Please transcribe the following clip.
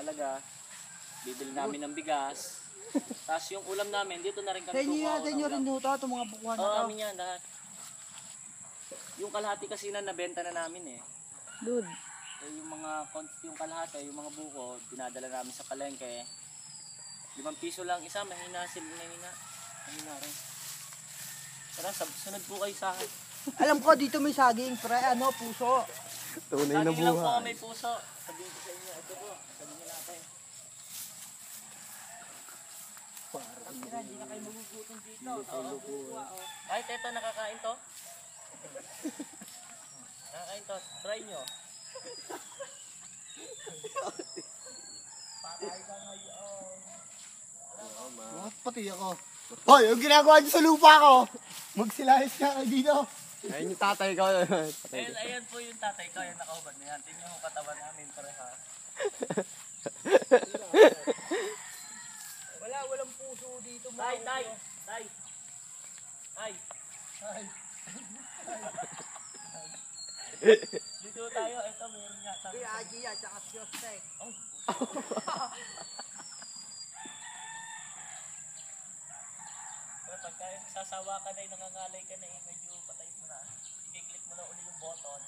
halaga. Bibili namin ng bigas. Tapos yung ulam namin, dito na rin kami Sa inyo kukuha yan, sa inyo ng rin ulam. ito, itong mga bukuhan na Oo, to. amin yan lahat. Yung kalahati kasi na nabenta na namin eh. Dude. Eh, yung mga yung kalahati, yung mga buko, dinadala namin sa palengke. 5 piso lang isa, mahina rin. Tara, sunod po kayo sa akin. Alam ko, dito may saging, pre, puso. Tunay na Saging lang po buhay. may puso. Sabihin ko sa inyo, ito po, sabihin natin. Hindi na kayo magugutom dito. Kahit ito, nakakain to. Nakakain to, try nyo. Patay ka ngayon. Pati ako. Hoy, yung ginagawa niyo sa lupa ko. Magsilahis ka kayo dito. Ayun yung tatay ko. Ayan po yung tatay ko, ayan nakahubad na yan. Tingnan mo katawan namin, pareha. Walang puso dito. Tay. Dito tayo, ito meron nga. Kaya Aji yan, tsaka Siyostek. Pero pagka sasawa ka na, nangangalay ka na, medyo patay mo na. I-click mo na uli yung button.